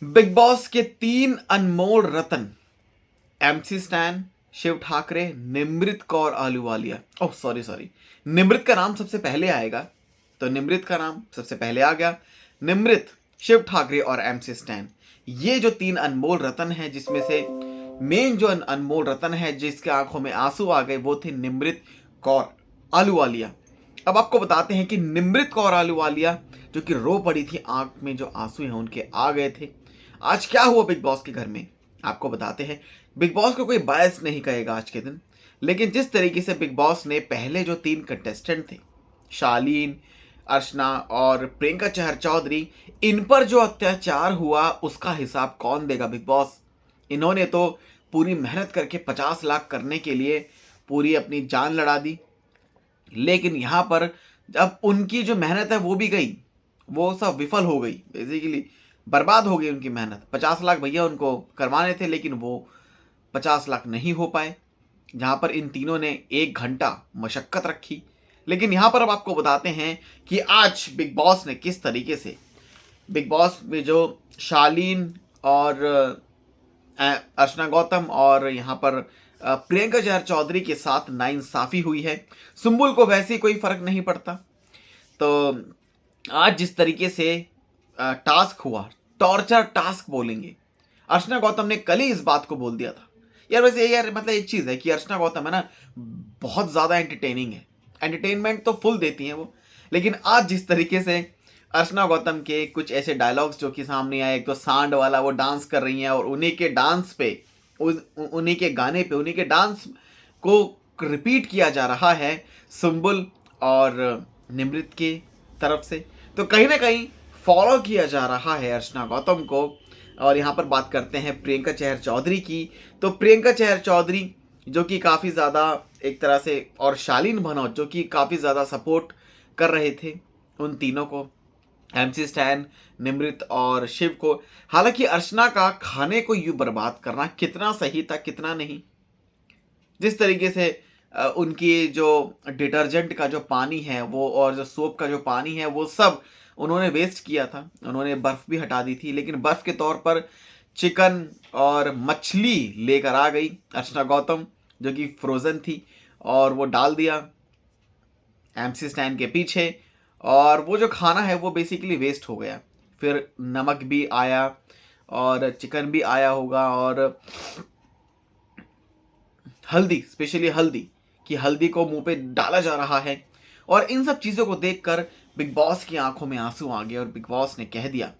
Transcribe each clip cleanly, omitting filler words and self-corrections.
Big Boss के 3 अनमोल रत्न MC Stan, Shiv Thakare, Nimrit Kaur Ahluwalia. Oh sorry sorry, Nimrit का नाम सबसे पहले आएगा, तो निमृत का नाम सबसे पहले आ गया। निमृत, शिव ठाकरे और एमसी स्टैन, ये जो 3 अनमोल रत्न हैं, जिसमें से मेन जो अनमोल रत्न है जिसके आंखों में आंसू आ गए वो थी निमृत कौर आलूवालिया। अब आपको बताते हैं कि निमृत कौर आलूवालिया जो कि रो पड़ी थी, आंख में जो आंसू हैं उनके आ गए थे। आज क्या हुआ बिग बॉस के घर में आपको बताते हैं। बिग बॉस को कोई बायस नहीं कहेगा आज के दिन, लेकिन जिस तरीके से बिग बॉस ने पहले जो 3 कंटेस्टेंट थे, शालीन, अर्चना और प्रियंका चहर चौधरी, इन पर जो अत्याचार हुआ उसका हिसाब कौन देगा बिग बॉस। इन्होंने तो पूरी मेहनत करके 50 लाख करने के लिए पूरी अपनी जान लड़ा दी, लेकिन यहाँ पर जब उनकी जो मेहनत है वो भी गई, वो सब विफल हो गई, बेसिकली बर्बाद हो गई उनकी मेहनत। 50 लाख भैया उनको करवाने थे, लेकिन वो 50 लाख नहीं हो पाए, जहाँ पर इन तीनों ने 1 घंटा मशक्क़त रखी। लेकिन यहाँ पर अब आपको बताते हैं कि आज बिग बॉस ने किस तरीके से, बिग बॉस में जो शालीन और अर्चना गौतम और यहाँ पर प्रियंका चहर चौधरी के साथ नाइंसाफ़ी हुई है। सुम्बुल को वैसे ही कोई फ़र्क नहीं पड़ता। तो आज जिस तरीके से टास्क हुआ, टॉर्चर टास्क बोलेंगे, अर्चना गौतम ने कल ही इस बात को बोल दिया था। यार वैसे यार मतलब एक चीज़ है कि अर्चना गौतम है ना, बहुत ज़्यादा एंटरटेनिंग है, एंटरटेनमेंट तो फुल देती हैं वो। लेकिन आज जिस तरीके से अर्चना गौतम के कुछ ऐसे डायलॉग्स जो कि सामने आए, एक तो सांड वाला वो डांस कर रही हैं और उन्हीं के डांस पे, उन्हीं के गाने पे, उन्हीं के डांस को रिपीट किया जा रहा है सुम्बुल और निमृत की तरफ से, तो कहीं ना कहीं फॉलो किया जा रहा है अर्चना गौतम को। और यहाँ पर बात करते हैं प्रियंका चहर चौधरी की, तो प्रियंका चहर चौधरी जो कि काफ़ी ज़्यादा एक तरह से, और शालीन भनोट जो कि काफ़ी ज़्यादा सपोर्ट कर रहे थे उन तीनों को, एमसी स्टैन, निमृत और शिव को। हालांकि अर्चना का खाने को यूं बर्बाद करना कितना सही था कितना नहीं, जिस तरीके से उनकी जो डिटर्जेंट का जो पानी है वो, और जो सोप का जो पानी है वो सब उन्होंने वेस्ट किया था। उन्होंने बर्फ़ भी हटा दी थी, लेकिन बर्फ़ के तौर पर चिकन और मछली लेकर आ गई अर्चना गौतम जो कि फ्रोज़न थी, और वो डाल दिया एमसी स्टैंड के पीछे, और वो जो खाना है वो बेसिकली वेस्ट हो गया। फिर नमक भी आया और चिकन भी आया होगा, और हल्दी, स्पेशली हल्दी, कि हल्दी को मुंह पे डाला जा रहा है। और इन सब चीज़ों को देखकर बिग बॉस की आंखों में आंसू आ गए और बिग बॉस ने कह दिया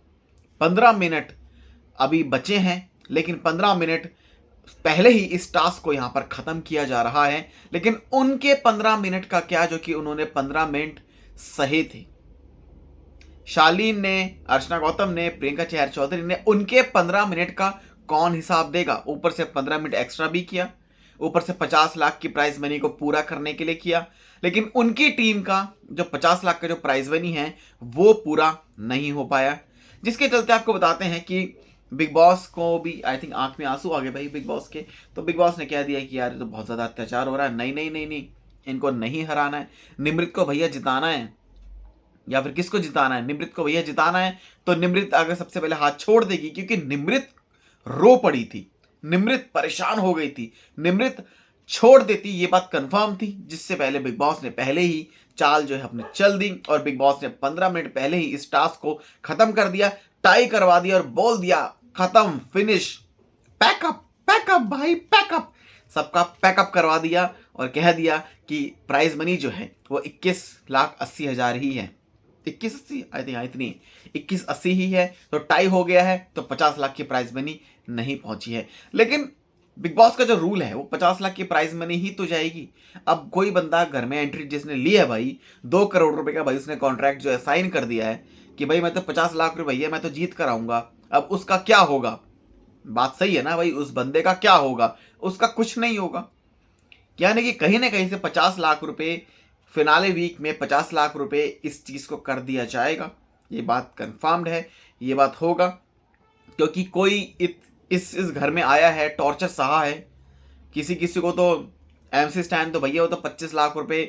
15 मिनट अभी बचे हैं, लेकिन 15 मिनट पहले ही इस टास्क को यहाँ पर ख़त्म किया जा रहा है। लेकिन उनके 15 मिनट का क्या जो कि उन्होंने 15 मिनट सहे थे। शालीन ने, अर्चना गौतम ने, प्रियंका चहर चौधरी ने, उनके 15 मिनट का कौन हिसाब देगा। ऊपर से 15 मिनट एक्स्ट्रा भी किया, ऊपर से 50 लाख की प्राइज मनी को पूरा करने के लिए किया, लेकिन उनकी टीम का जो 50 लाख का जो प्राइज मनी है वो पूरा नहीं हो पाया। जिसके चलते आपको बताते हैं कि बिग बॉस को भी आई थिंक आंख में आंसू आ गए भाई बिग बॉस के। तो बिग बॉस ने कह दिया कि यार ये तो बहुत ज़्यादा अत्याचार हो रहा है, नहीं नहीं नहीं नहीं, इनको नहीं हराना है, निमृत को भैया जिताना है। या फिर किसको जिताना है? निमृत को भैया जिताना है। तो निमृत अगर सबसे पहले हाथ छोड़ देगी, क्योंकि निमृत रो पड़ी थी, निमृत परेशान हो गई थी, निमृत छोड़ देती ये बात कंफर्म थी, जिससे पहले बिग बॉस ने पहले ही चाल जो है अपने चल दी, और बिग बॉस ने 15 मिनट पहले ही इस टास्क को खत्म कर दिया, टाई करवा दिया और बोल दिया खत्म, फिनिश, पैकअप पैकअप भाई पैकअप, सबका पैकअप करवा दिया और कह दिया कि प्राइज मनी जो है वो 21,80,000 ही है। 21,80 आई थिंक इतनी 21,80 ही है, तो टाई हो गया है, तो 50 लाख की प्राइज मनी नहीं पहुंची है। लेकिन बिग बॉस का जो रूल है वो 50 लाख की प्राइज मनी ही तो जाएगी। अब कोई बंदा घर में एंट्री जिसने ली है भाई, 2 करोड़ रुपए का भाई उसने कॉन्ट्रैक्ट जो है साइन कर दिया है कि भाई मैं तो 50 लाख रुपए भैया मैं तो जीत कर आऊंगा, अब उसका क्या होगा? बात सही है ना भाई, उस बंदे का क्या होगा? उसका कुछ नहीं होगा। यानी कि कहीं ना कहीं से 50 लाख रुपए फिनाले वीक में 50 लाख रुपए इस चीज़ को कर दिया जाएगा, ये बात कंफर्म्ड है, ये बात होगा। क्योंकि कोई इस घर में आया है, टॉर्चर सहा है, किसी किसी को तो एमसी स्टैंड तो भैया वो तो 25 लाख रुपए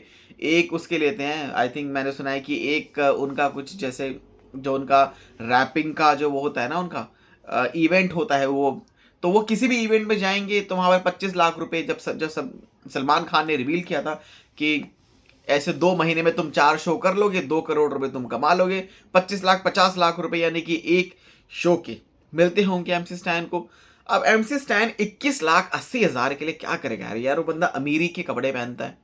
एक उसके लेते हैं। आई थिंक मैंने सुना है कि एक उनका कुछ जैसे जो उनका रैपिंग का जो वो होता है ना, उनका इवेंट होता है वो, तो वो किसी भी इवेंट में जाएंगे तो वहाँ पर 25 लाख रुपए जब सलमान खान ने रिवील किया था कि ऐसे 2 महीने में तुम 4 शो कर लोगे, 2 करोड़ रुपए तुम कमा लोगे, 25 लाख 50 लाख रुपए यानी कि एक शो के मिलते होंगे एमसी स्टैन को। अब एमसी स्टैन 21,80,000 के लिए क्या करेगा यार? यार वो बंदा अमीरी के कपड़े पहनता है,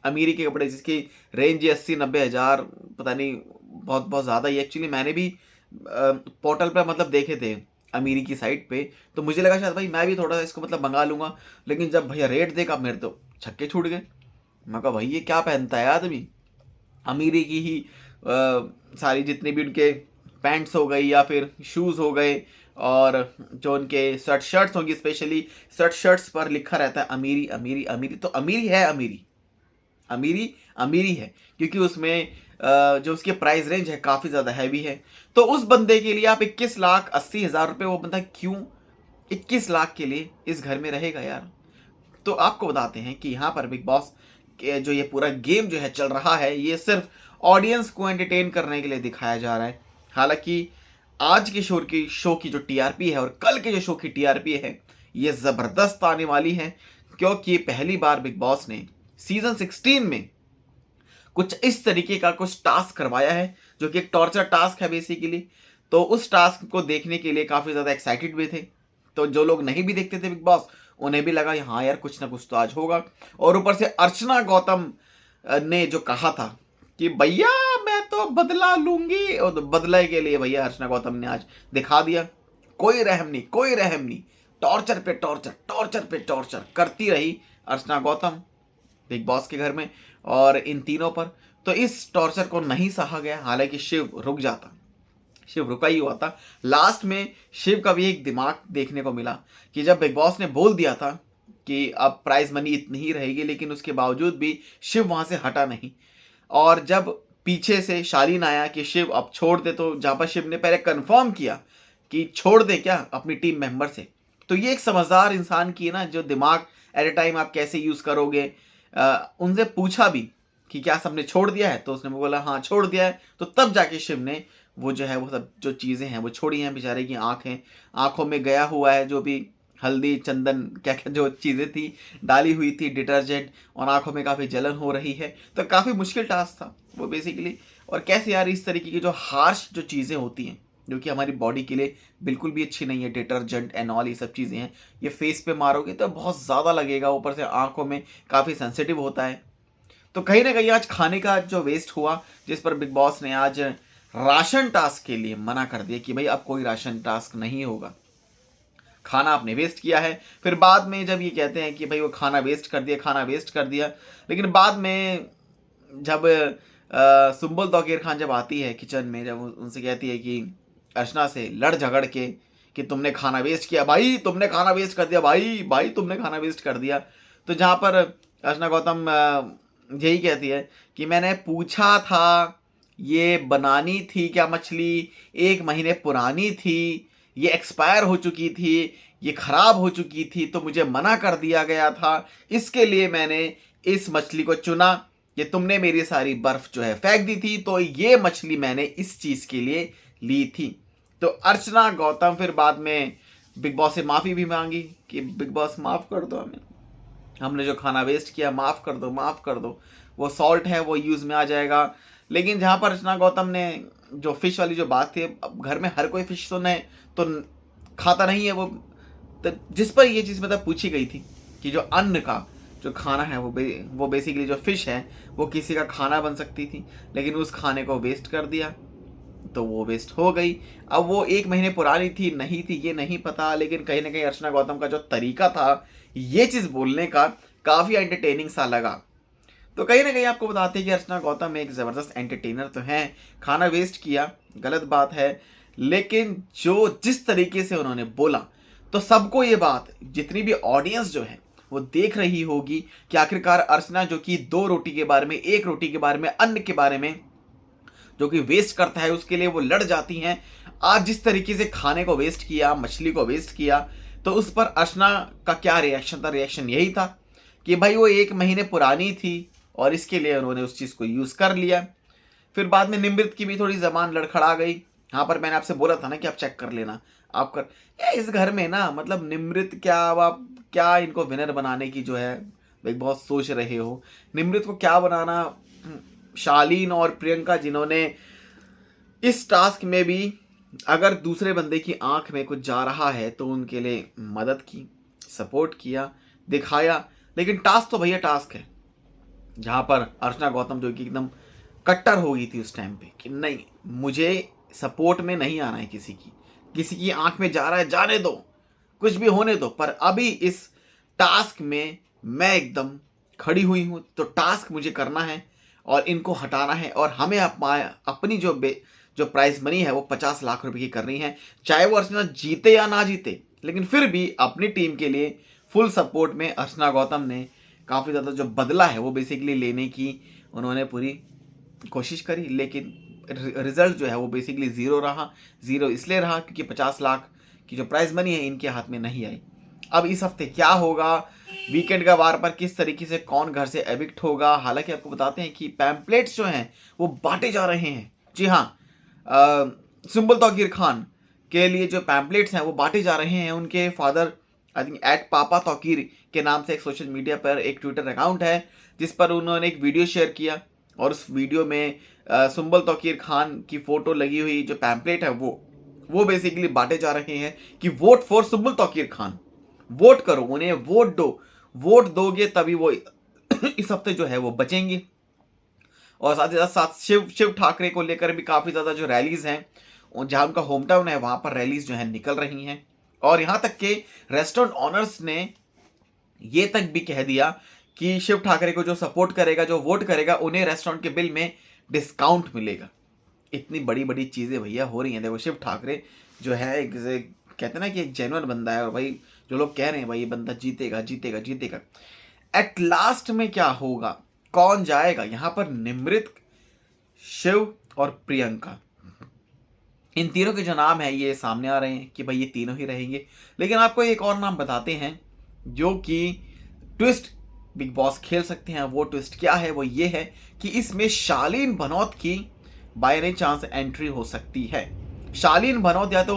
अमीरी के कपड़े जिसकी रेंज 80-90 हज़ार, पता नहीं, बहुत बहुत ज़्यादा ही। एक्चुअली मैंने भी पोर्टल पर मतलब देखे थे अमीरी की साइट पे, तो मुझे लगा शायद भाई मैं भी थोड़ा सा इसको मतलब मंगा लूँगा, लेकिन जब भैया रेट देखा मेरे तो छक्के छूट गए। मैं कहा भाई ये क्या पहनता है आदमी? अमीरी की ही सारी जितनी भी उनके पैंट्स हो गई या फिर शूज़ हो गए, और जो उनके शर्ट्स होंगी, स्पेशली शर्ट्स पर लिखा रहता है अमीरी अमीरी अमीरी। तो अमीरी है, अमीरी है, क्योंकि उसमें जो उसकी प्राइस रेंज है काफ़ी ज़्यादा हैवी है। तो उस बंदे के लिए आप 21,80,000 रुपये, वो बंदा क्यों 21 लाख के लिए इस घर में रहेगा यार? तो आपको बताते हैं कि यहाँ पर बिग बॉस के जो ये पूरा गेम जो है चल रहा है, ये सिर्फ ऑडियंस को एंटरटेन करने के लिए दिखाया जा रहा है। हालांकि आज के शो की जो टीआरपी है और कल के जो शो की टीआरपी है, ये ज़बरदस्त आने वाली है, क्योंकि पहली बार बिग बॉस ने सीजन 16 में कुछ इस तरीके का कुछ टास्क करवाया है, जो कि एक टॉर्चर टास्क है बेसिकली। तो उस टास्क को देखने के लिए काफ़ी ज़्यादा एक्साइटेड भी थे। तो जो लोग नहीं भी देखते थे बिग बॉस, उन्हें भी लगा हाँ यार कुछ ना कुछ तो आज होगा। और ऊपर से अर्चना गौतम ने जो कहा था कि भैया मैं तो बदला लूंगी, और तो बदले के लिए भैया अर्चना गौतम ने आज दिखा दिया। कोई रहम नहीं, कोई रहम नहीं, टॉर्चर पे टॉर्चर, टॉर्चर पे टॉर्चर करती रही अर्चना गौतम बिग बॉस के घर में और इन तीनों पर। तो इस टॉर्चर को नहीं सहा गया। हालांकि शिव रुक जाता, शिव रुका ही हुआ था। लास्ट में शिव का भी एक दिमाग देखने को मिला कि जब बिग बॉस ने बोल दिया था कि अब प्राइज मनी इतनी ही रहेगी, लेकिन उसके बावजूद भी शिव वहां से हटा नहीं। और जब पीछे से शालीन आया कि शिव अब छोड़ दे, तो जहां पर शिव ने पहले कंफर्म किया कि छोड़ दे क्या अपनी टीम मेंबर से, तो ये एक समझदार इंसान की ना जो दिमाग एट ए टाइम आप कैसे यूज करोगे। उनसे पूछा भी कि क्या सबने छोड़ दिया है, तो उसने बोला हाँ छोड़ दिया है। तो तब जाके शिव ने वो जो है वो सब जो चीज़ें हैं वो छोड़ी हैं। बेचारे की आंखों में गया हुआ है जो भी हल्दी चंदन क्या क्या जो चीज़ें थी डाली हुई थी, डिटर्जेंट, और आंखों में काफ़ी जलन हो रही है। तो काफ़ी मुश्किल टास्क था वो बेसिकली। और कैसे यार इस तरीके की जो हार्श जो चीज़ें होती हैं जो कि हमारी बॉडी के लिए बिल्कुल भी अच्छी नहीं है, डिटर्जेंट एंड ऑल ये सब चीज़ें हैं, ये फेस पे मारोगे तो बहुत ज़्यादा लगेगा, ऊपर से आंखों में काफ़ी सेंसिटिव होता है। तो कहीं ना कहीं आज खाने का जो वेस्ट हुआ, जिस पर बिग बॉस ने आज राशन टास्क के लिए मना कर दिया कि भाई अब कोई राशन टास्क नहीं होगा, खाना आपने वेस्ट किया है। फिर बाद में जब ये कहते हैं कि भाई वो खाना वेस्ट कर दिया, लेकिन बाद में जब सुम्बुल तौकीर खान जब आती है किचन में, जब उनसे कहती है कि अर्चना से लड़ झगड़ के कि तुमने खाना वेस्ट किया भाई, तुमने खाना वेस्ट कर दिया भाई तुमने खाना वेस्ट कर दिया। तो जहाँ पर अर्चना गौतम यही कहती है कि मैंने पूछा था ये बनानी थी क्या मछली, 1 महीने पुरानी थी, ये एक्सपायर हो चुकी थी, ये खराब हो चुकी थी, तो मुझे मना कर दिया गया था, इसके लिए मैंने इस मछली को चुना। ये तुमने मेरी सारी बर्फ जो है फेंक दी थी, तो ये मछली मैंने इस चीज़ के लिए ली थी। तो अर्चना गौतम फिर बाद में बिग बॉस से माफ़ी भी मांगी कि बिग बॉस माफ़ कर दो, हमने जो खाना वेस्ट किया माफ़ कर दो, वो सॉल्ट है वो यूज़ में आ जाएगा। लेकिन जहाँ पर अर्चना गौतम ने जो फिश वाली जो बात थी, अब घर में हर कोई फिश तो खाता नहीं है वो, तो जिस पर ये चीज़ मतलब पूछी गई थी कि जो अन्न का जो खाना है वो बेसिकली जो फिश है वो किसी का खाना बन सकती थी, लेकिन उस खाने को वेस्ट कर दिया तो वो वेस्ट हो गई। अब वो 1 महीने पुरानी थी नहीं थी ये नहीं पता, लेकिन कहीं ना कहीं अर्चना गौतम का जो तरीका था ये चीज़ बोलने का काफ़ी एंटरटेनिंग सा लगा। तो कहीं ना कहीं आपको बताते हैं कि अर्चना गौतम एक ज़बरदस्त एंटरटेनर तो हैं। खाना वेस्ट किया गलत बात है, लेकिन जिस तरीके से उन्होंने बोला, तो सबको ये बात, जितनी भी ऑडियंस जो है वो देख रही होगी कि आखिरकार अर्चना जो कि 2 रोटी के बारे में, 1 रोटी के बारे में, अन्न के बारे में जो कि वेस्ट करता है उसके लिए वो लड़ जाती हैं। आज जिस तरीके से खाने को वेस्ट किया, मछली को वेस्ट किया, तो उस पर अर्चना का क्या रिएक्शन था? रिएक्शन यही था कि भाई वो 1 महीने पुरानी थी और इसके लिए उन्होंने उस चीज़ को यूज़ कर लिया। फिर बाद में निमृत की भी थोड़ी ज़बान लड़खड़ा गई यहाँ पर मैंने आपसे बोला था ना कि आप चेक कर लेना। आप कर इस घर में ना मतलब निमृत क्या, अब आप क्या इनको विनर बनाने की जो है बिग बॉस सोच रहे हो? निमृत को क्या बनाना? शालीन और प्रियंका जिन्होंने इस टास्क में भी अगर दूसरे बंदे की आंख में कुछ जा रहा है तो उनके लिए मदद की, सपोर्ट किया, दिखाया। लेकिन टास्क तो भैया टास्क है, जहाँ पर अर्चना गौतम जो कि एकदम कट्टर हो गई थी उस टाइम पे कि नहीं, मुझे सपोर्ट में नहीं आना है किसी की आंख में जा रहा है जाने दो, कुछ भी होने दो, पर अभी इस टास्क में मैं एकदम खड़ी हुई हूँ, तो टास्क मुझे करना है और इनको हटाना है और हमें अपनी जो प्राइस मनी है वो 50 लाख रुपए की करनी है, चाहे वो अर्चना जीते या ना जीते। लेकिन फिर भी अपनी टीम के लिए फुल सपोर्ट में अर्चना गौतम ने काफ़ी ज़्यादा जो बदला है वो बेसिकली लेने की उन्होंने पूरी कोशिश करी, लेकिन रिजल्ट जो है वो बेसिकली ज़ीरो रहा। ज़ीरो इसलिए रहा क्योंकि 50 लाख की जो प्राइस मनी है इनके हाथ में नहीं आई। अब इस हफ्ते क्या होगा, वीकेंड का वार पर किस तरीके से कौन घर से एविक्ट होगा? हालांकि आपको बताते हैं कि पैम्पलेट्स जो हैं वो बांटे जा रहे हैं। जी हाँ, सुंबुल तौकीर खान के लिए जो पैम्पलेट्स हैं वो बांटे जा रहे हैं। उनके फादर आई थिंक @पापा तौकीर के नाम से एक सोशल मीडिया पर एक ट्विटर अकाउंट है जिस पर उन्होंने एक वीडियो शेयर किया और उस वीडियो में सुंबुल तौकीर खान की फोटो लगी हुई जो पैम्पलेट है वो बेसिकली बांटे जा रहे हैं कि vote for Sumbul Tauqeer Khan, vote करो, उन्हें वोट दो, वोट दोगे तभी वो इस हफ्ते जो है वो बचेंगे। और साथ ही साथ शिव ठाकरे को लेकर भी काफ़ी ज़्यादा जो रैलीज हैं, जहाँ उनका होम टाउन है वहाँ पर रैलीज जो है निकल रही हैं। और यहाँ तक के रेस्टोरेंट ऑनर्स ने ये तक भी कह दिया कि शिव ठाकरे को जो सपोर्ट करेगा, जो वोट करेगा, उन्हें रेस्टोरेंट के बिल में डिस्काउंट मिलेगा। इतनी बड़ी बड़ी चीज़ें भैया हो रही हैं। देखो शिव ठाकरे जो है कहते हैं ना कि एक जेन्युइन बंदा है और भाई जो लोग कह रहे हैं भाई ये बंदा जीतेगा जीतेगा जीतेगा, एट लास्ट में क्या होगा, कौन जाएगा? यहाँ पर निमृत, शिव और प्रियंका, इन तीनों के जो नाम है ये सामने आ रहे हैं कि भाई ये तीनों ही रहेंगे। लेकिन आपको एक और नाम बताते हैं जो कि ट्विस्ट बिग बॉस खेल सकते हैं। वो ट्विस्ट क्या है? वो ये है कि इसमें शालीन भनौत की बाय एनी चांस एंट्री हो सकती है। शालीन भनौत या तो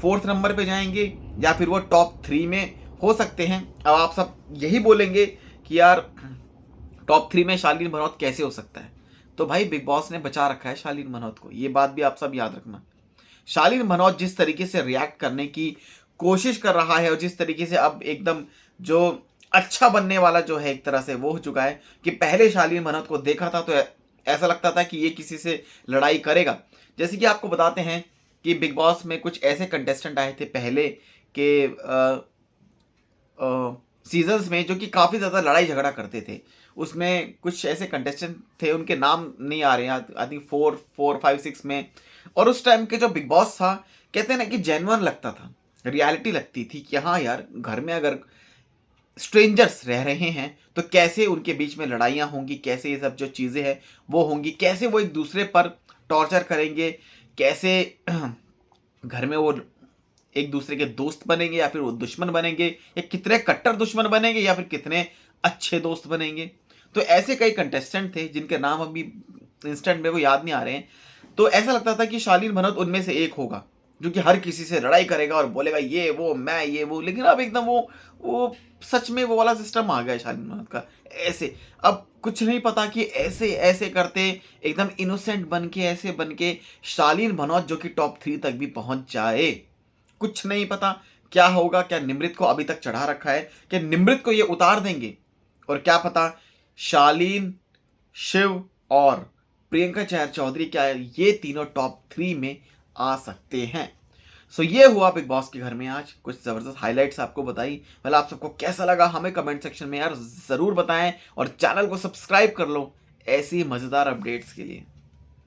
4th नंबर पे जाएंगे या फिर वो टॉप 3 में हो सकते हैं। अब आप सब यही बोलेंगे कि यार टॉप 3 में शालीन भनौत कैसे हो सकता है? तो भाई बिग बॉस ने बचा रखा है शालीन भनौत को, ये बात भी आप सब याद रखना। शालीन भनौत जिस तरीके से रिएक्ट करने की कोशिश कर रहा है और जिस तरीके से अब एकदम जो अच्छा बनने वाला जो है एक तरह से वो हो चुका है कि पहले शालीन भनौत को देखा था तो ऐसा लगता था कि ये किसी से लड़ाई करेगा। जैसे कि आपको बताते हैं कि बिग बॉस में कुछ ऐसे कंटेस्टेंट आए थे पहले के सीजन्स में जो कि काफ़ी ज़्यादा लड़ाई झगड़ा करते थे। उसमें कुछ ऐसे कंटेस्टेंट थे, उनके नाम नहीं आ रहे हैं, आई थिंक 4, 5, 6 में। और उस टाइम के जो बिग बॉस था, कहते हैं ना कि जेन्युइन लगता था, रियलिटी लगती थी कि हाँ यार घर में अगर स्ट्रेंजर्स रह रहे हैं तो कैसे उनके बीच में लड़ाइयाँ होंगी, कैसे ये सब जो चीज़ें हैं वो होंगी, कैसे वो एक दूसरे पर टॉर्चर करेंगे, कैसे घर में वो एक दूसरे के दोस्त बनेंगे या फिर वो दुश्मन बनेंगे, या कितने कट्टर दुश्मन बनेंगे या फिर कितने अच्छे दोस्त बनेंगे। तो ऐसे कई कंटेस्टेंट थे जिनके नाम अभी इंस्टेंट मेरे को याद नहीं आ रहे हैं। तो ऐसा लगता था कि शालीन भनौत उनमें से एक होगा जो कि हर किसी से लड़ाई करेगा और बोलेगा ये वो मैं ये वो। लेकिन अब एकदम वो सच में वो वाला सिस्टम आ गया है शालीन भनौत का। ऐसे अब कुछ नहीं पता कि ऐसे ऐसे करते एकदम इनोसेंट बन के ऐसे बन के शालीन भनौत जो कि टॉप 3 तक भी पहुंच जाए। कुछ नहीं पता क्या होगा। क्या निमृत को अभी तक चढ़ा रखा है कि निमृत को ये उतार देंगे? और क्या पता शालीन, शिव और प्रियंका चौधरी क्या ये तीनों टॉप 3 में आ सकते हैं। सो ये हुआ बिग बॉस के घर में आज कुछ ज़बरदस्त हाइलाइट्स आपको बताई। मतलब आप सबको कैसा लगा हमें कमेंट सेक्शन में यार ज़रूर बताएं और चैनल को सब्सक्राइब कर लो ऐसी मज़ेदार अपडेट्स के लिए।